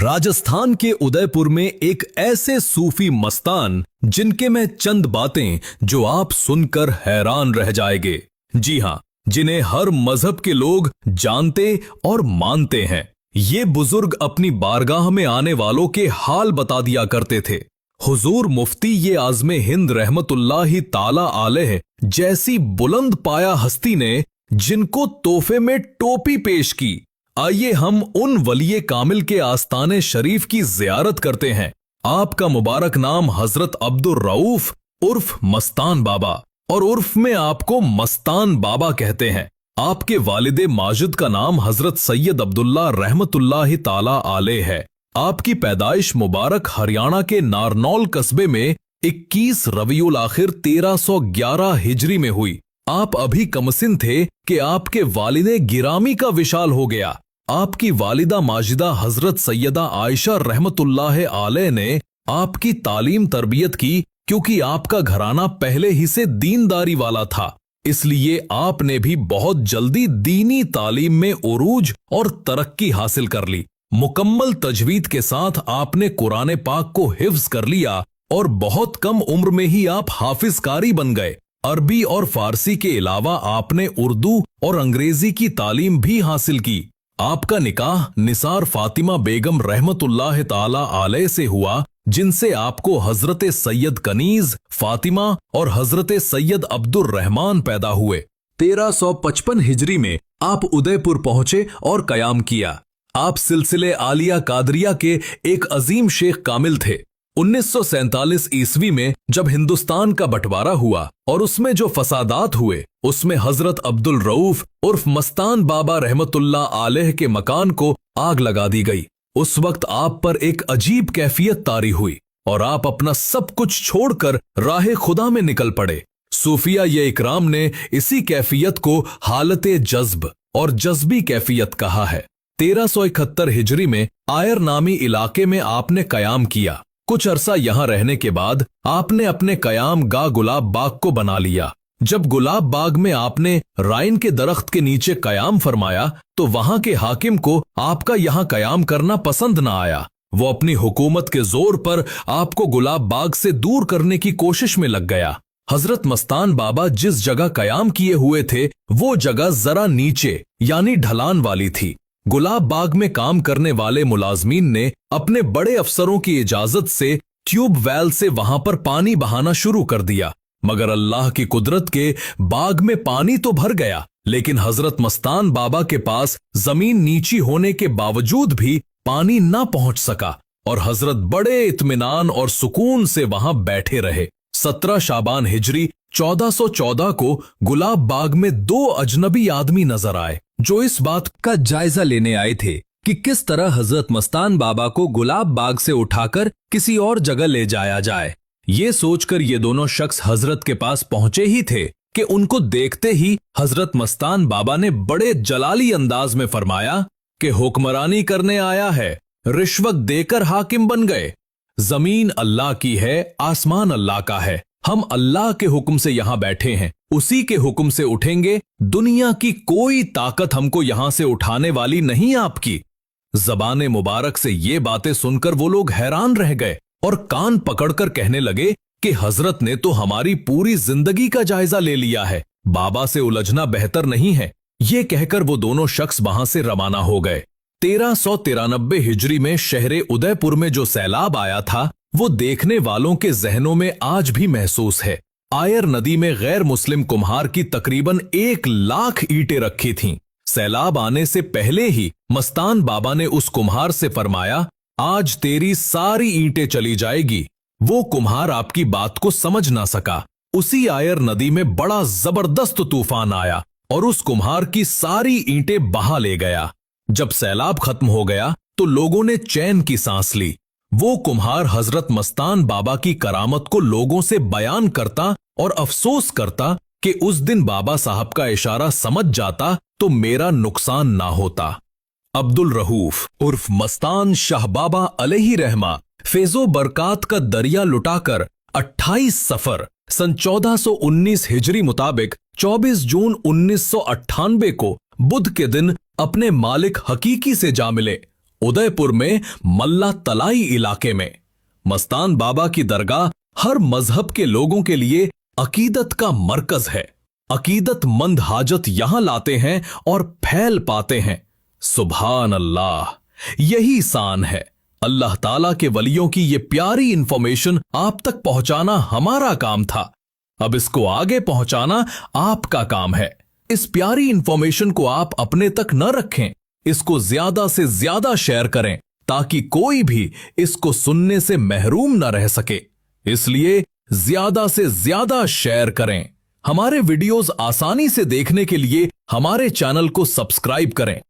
राजस्थान के उदयपुर में एक ऐसे सूफी मस्तान जिनके मैं चंद बातें जो आप सुनकर हैरान रह जाएंगे। जी हाँ, जिन्हें हर मजहब के लोग जानते और मानते हैं। ये बुजुर्ग अपनी बारगाह में आने वालों के हाल बता दिया करते थे। हुजूर मुफ्ती ये आज़मे हिंद रहमतुल्लाहि ताला अलैह जैसी बुलंद पाया हस्ती ने जिनको तोहफे में टोपी पेश की। आइए हम उन वलिये कामिल के आस्ताने शरीफ की जियारत करते हैं। आपका मुबारक नाम हजरत अब्दुल रऊफ उर्फ मस्तान बाबा, और उर्फ में आपको मस्तान बाबा कहते हैं। आपके वालिदे माजिद का नाम हजरत सैयद अब्दुल्ला रहमतुल्लाहि ताला अलैह है। आपकी पैदाइश मुबारक हरियाणा के नारनौल कस्बे में 21 रबीउल आखिर 1311 हिजरी में हुई। आप अभी कमसिन थे कि आपके वालिदे गिरामी का विशाल हो गया। आपकी वालिदा माजिदा हजरत सैयदा आयशा रहमतुल्लाह अलैह ने आपकी तालीम तरबियत की, क्योंकि आपका घराना पहले ही से दीनदारी वाला था। इसलिए आपने भी बहुत जल्दी दीनी तालीम में उरूज और तरक्की हासिल कर ली। मुकम्मल तजवीद के साथ आपने कुरान पाक को हिफ्ज कर लिया और बहुत कम उम्र में ही आप हाफिज कारी बन गए। अरबी और फारसी के अलावा आपने उर्दू और अंग्रेजी की तालीम भी हासिल की। आपका निकाह निसार फातिमा बेगम रहमतुल्लाह ताला अलैह से हुआ, जिनसे आपको हजरत सैयद कनीज फातिमा और हजरत सैयद अब्दुल रहमान पैदा हुए। 1355 हिजरी में आप उदयपुर पहुंचे और कयाम किया। आप सिलसिले आलिया कादरिया के एक अजीम शेख कामिल थे। 1947 ईस्वी में जब हिंदुस्तान का बंटवारा हुआ और उसमें जो फसादात हुए, उसमें हजरत अब्दुल रऊफ उर्फ मस्तान बाबा रहमतुल्लाह अलैह के मकान को आग लगा दी गई। उस वक्त आप पर एक अजीब कैफियत तारी हुई और आप अपना सब कुछ छोड़कर राह खुदा में निकल पड़े। सूफिया ये इकराम ने इसी कैफियत को हालत जज्ब और जज्बी कैफियत कहा है। 1371 हिजरी में आयर नामी इलाके में आपने कयाम किया। कुछ अरसा यहाँ रहने के बाद आपने अपने कयाम गाह गुलाब बाग को बना लिया। जब गुलाब बाग में आपने राइन के दरख्त के नीचे कयाम फरमाया तो वहां के हाकिम को आपका यहाँ कयाम करना पसंद न आया। वो अपनी हुकूमत के जोर पर आपको गुलाब बाग से दूर करने की कोशिश में लग गया। हजरत मस्तान बाबा जिस जगह कयाम किए हुए थे वो जगह जरा नीचे यानी ढलान वाली थी। गुलाब बाग में काम करने वाले मुलाजमीन ने अपने बड़े अफसरों की इजाजत से ट्यूब वेल से वहां पर पानी बहाना शुरू कर दिया, मगर अल्लाह की कुदरत के बाग में पानी तो भर गया, लेकिन हजरत मस्तान बाबा के पास जमीन नीची होने के बावजूद भी पानी ना पहुंच सका और हजरत बड़े इत्मीनान और सुकून से वहां बैठे रहे। 17 शाबान हिजरी 1414 को गुलाब बाग में 2 अजनबी आदमी नजर आए, जो इस बात का जायजा लेने आए थे कि किस तरह हजरत मस्तान बाबा को गुलाब बाग से उठाकर किसी और जगह ले जाया जाए। ये सोचकर ये दोनों शख्स हजरत के पास पहुंचे ही थे कि उनको देखते ही हजरत मस्तान बाबा ने बड़े जलाली अंदाज में फरमाया कि हुक्मरानी करने आया है, रिश्वत देकर हाकिम बन गए। जमीन अल्लाह की है, आसमान अल्लाह का है। हम अल्लाह के हुक्म से यहाँ बैठे हैं, उसी के हुक्म से उठेंगे। दुनिया की कोई ताकत हमको यहाँ से उठाने वाली नहीं आपकी। ज़बान मुबारक से ये बातें सुनकर वो लोग हैरान रह गए और कान पकड़कर कहने लगे कि हजरत ने तो हमारी पूरी जिंदगी का जायजा ले लिया है, बाबा से उलझना बेहतर नहीं है। ये कहकर वो दोनों शख्स वहां से रवाना हो गए। 1393 हिजरी में शहरे उदयपुर में जो सैलाब आया था वो देखने वालों के जहनों में आज भी महसूस है। आयर नदी में गैर मुस्लिम कुम्हार की तकरीबन 1 लाख ईंटें रखी थीं। सैलाब आने से पहले ही मस्तान बाबा ने उस कुम्हार से फरमाया, आज तेरी सारी ईंटें चली जाएगी। वो कुम्हार आपकी बात को समझ ना सका। उसी आयर नदी में बड़ा जबरदस्त तूफान आया और उस कुम्हार की सारी ईंटें बहा ले गया। जब सैलाब खत्म हो गया तो लोगों ने चैन की सांस ली। वो कुम्हार हजरत मस्तान बाबा की करामत को लोगों से बयान करता और अफसोस करता कि उस दिन बाबा साहब का इशारा समझ जाता तो मेरा नुकसान ना होता। अब्दुल रऊफ उर्फ मस्तान शाह बाबा अलैहि रहमा फैजो बरकात का दरिया लुटाकर 28 सफर सन 1419 हिजरी मुताबिक 24 जून 1998 को बुध के दिन अपने मालिक हकीकी से जा मिले उदयपुर में मल्ला तलाई इलाके में मस्तान बाबा की दरगाह हर मजहब के लोगों के लिए अकीदत का मरकज है। अकीदतमंद हाजत यहां लाते हैं और फैल पाते हैं। सुभान अल्लाह, यही शान है। अल्लाह ताला के वलियों की ये प्यारी इंफॉर्मेशन आप तक पहुंचाना हमारा काम था। अब इसको आगे पहुंचाना आपका काम है। इस प्यारी इंफॉर्मेशन को आप अपने तक न रखें, इसको ज्यादा से ज्यादा शेयर करें ताकि कोई भी इसको सुनने से महरूम न रह सके। इसलिए ज्यादा से ज्यादा शेयर करें। हमारे वीडियोस आसानी से देखने के लिए हमारे चैनल को सब्सक्राइब करें